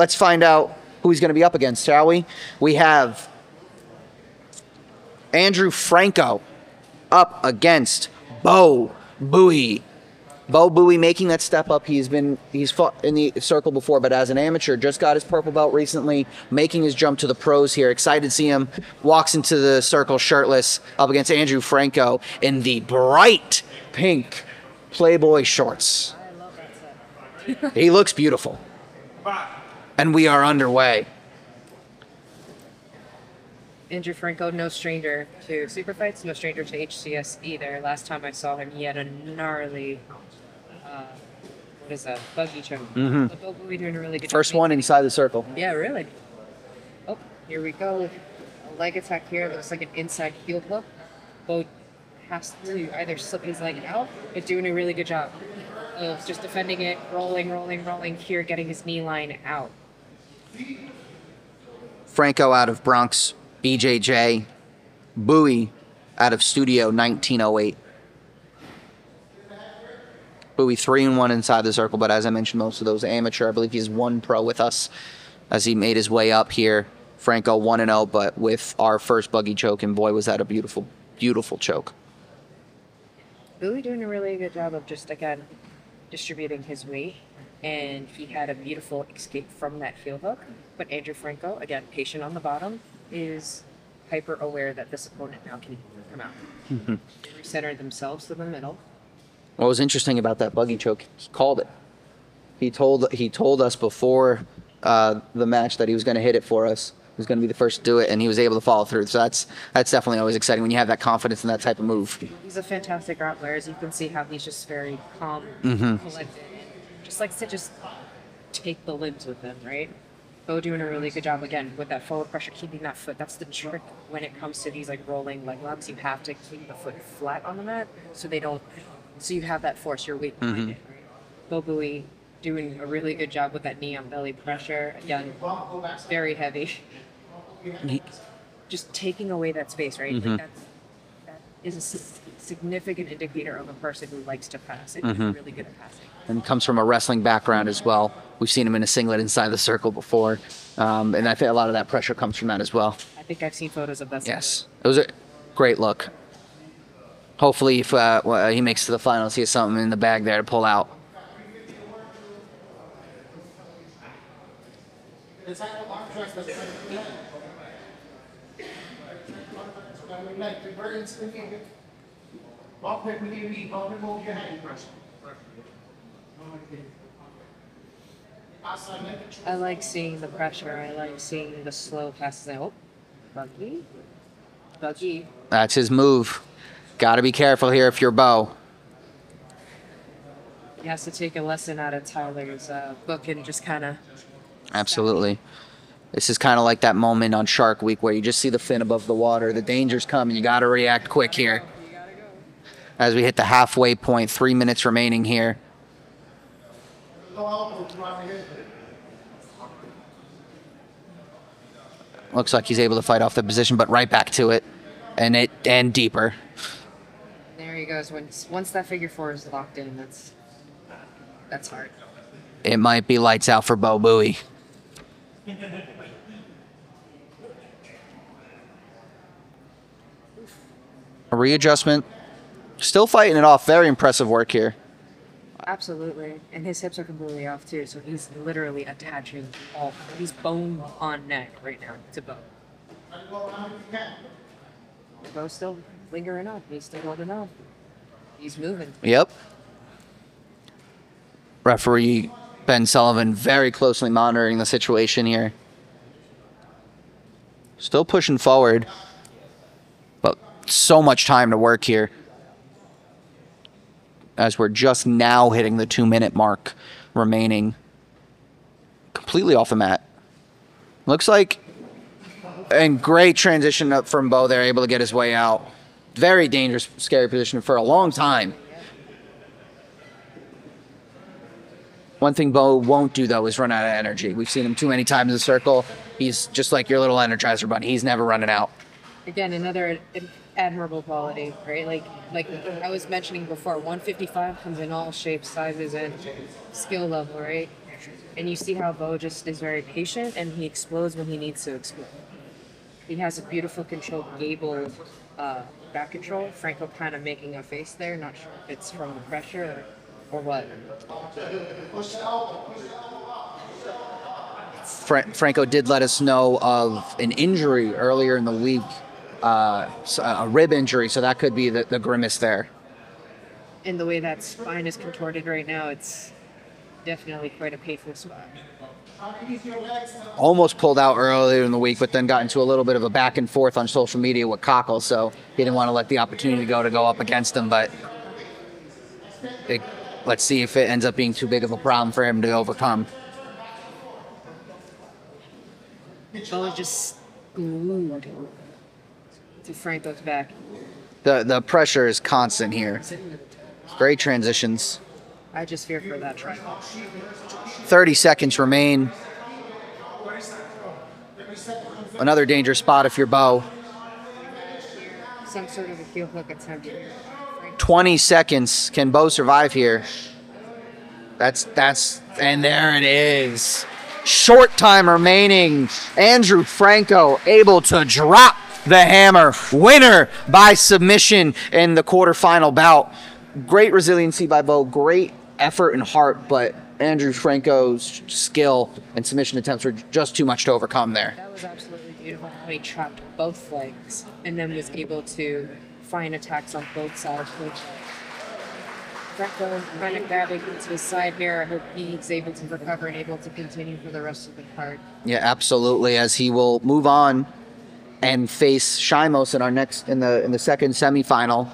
let's find out who he's going to be up against, shall we? We have Andrew Franco up against Bo Bowie. Bo Bowie making that step up. He's fought in the circle before, but as an amateur, just got his purple belt recently, making his jump to the pros here. Excited to see him. Walks into the circle shirtless up against Andrew Franco in the bright pink Playboy shorts. I love that set. He looks beautiful. And we are underway. Andrew Franco, no stranger to super fights, no stranger to HCS either. Last time I saw him, he had a gnarly, what is that, buggy choke. Mm-hmm. But Bo Bowie doing a really good First job. one inside the circle. Yeah, really. Oh, here we go. A leg attack here. Looks like an inside heel hook. Bo has to either slip his leg out, but doing a really good job of just defending it, rolling here, getting his knee line out. Franco out of Bronx, BJJ. Bowie out of Studio 1908. Bowie 3-1 inside the circle, but as I mentioned, most of those amateur. I believe he's one pro with us as he made his way up here. Franco 1-0, but with our first buggy choke, and boy, was that a beautiful, beautiful choke. Bowie doing a really good job of just, again, distributing his weight, and he had a beautiful escape from that heel hook. But Andrew Franco, again, patient on the bottom, is hyper aware that this opponent now can come out. Mm-hmm. They recenter themselves to the middle. What was interesting about that buggy choke, he called it. He told us before the match that he was going to hit it for us. He was going to be the first to do it, and he was able to follow through. So that's definitely always exciting when you have that confidence in that type of move. He's a fantastic grappler. As you can see how he's just very calm, Mm-hmm. collected, and just likes to just take the limbs with him, right? Bo doing a really good job, again, with that forward pressure, keeping that foot. That's the trick when it comes to these like rolling leg locks. You have to keep the foot flat on the mat so you have that force, your weight behind Mm-hmm. it, right? Bo Bowie doing a really good job with that knee on belly pressure. Again, very heavy. Just taking away that space, right? Mm-hmm. Like that is a significant indicator of a person who likes to pass and Mm-hmm. is really good at passing. And comes from a wrestling background as well. We've seen him in a singlet inside the circle before. And I think a lot of that pressure comes from that as well. I think I've seen photos of that. Yes. It was a great look. Hopefully, if he makes it to the finals, he has something in the bag there to pull out. I like seeing the pressure. I like seeing the slow passes. Oh, buggy. That's his move. Got to be careful here if you're Bo. He has to take a lesson out of Tyler's book and just kind of. Absolutely. This is kind of like that moment on Shark Week where you just see the fin above the water. The danger's coming. You got to react quick here. You gotta go. As we hit the halfway point, 3 minutes remaining here. Looks like he's able to fight off the position, but right back to it, and deeper. There he goes. Once that figure four is locked in, that's hard. It might be lights out for Bo Bowie. A readjustment. Still fighting it off. Very impressive work here. Absolutely, and his hips are completely off too. So he's literally attaching all. He's bone on neck right now to Bo. Bo's still lingering up. He's still holding on. He's moving. Yep. Referee Ben Sullivan very closely monitoring the situation here. Still pushing forward, but so much time to work here. As we're just now hitting the 2-minute mark remaining. Completely off the mat. Looks like, and great transition up from Bo there, able to get his way out. Very dangerous, scary position for a long time. One thing Bo won't do, though, is run out of energy. We've seen him too many times in the circle. He's just like your little Energizer bunny. He's never running out. Again, another admirable quality, right? Like I was mentioning before, 155 comes in all shapes, sizes, and skill level, right? And you see how Bo just is very patient and he explodes when he needs to explode. He has a beautiful controlled gable back control. Franco kind of making a face there, not sure if it's from the pressure or what. Franco did let us know of an injury earlier in the week, a rib injury, so that could be the grimace there. And the way that spine is contorted right now, it's definitely quite a painful spot. Almost pulled out earlier in the week, but then got into a little bit of a back and forth on social media with Cockle, so he didn't want to let the opportunity go up against him, but let's see if it ends up being too big of a problem for him to overcome. Bo just glued to Franco's back. The pressure is constant here. Great transitions. I just fear for that try. 30 seconds remain. Another dangerous spot if you're Bo. Some sort of a heel hook attempt here. 20 seconds. Can Bo survive here? And there it is. Short time remaining. Andrew Franco able to drop the hammer. Winner by submission in the quarterfinal bout. Great resiliency by Bo. Great effort and heart, but Andrew Franco's skill and submission attempts were just too much to overcome there. That was absolutely beautiful how he trapped both legs and then was able to find attacks on both sides. Franco kind of grabbing into his side here. I hope he's able to recover and able to continue for the rest of the card. Yeah, absolutely. As he will move on and face Shimos in the second semifinal.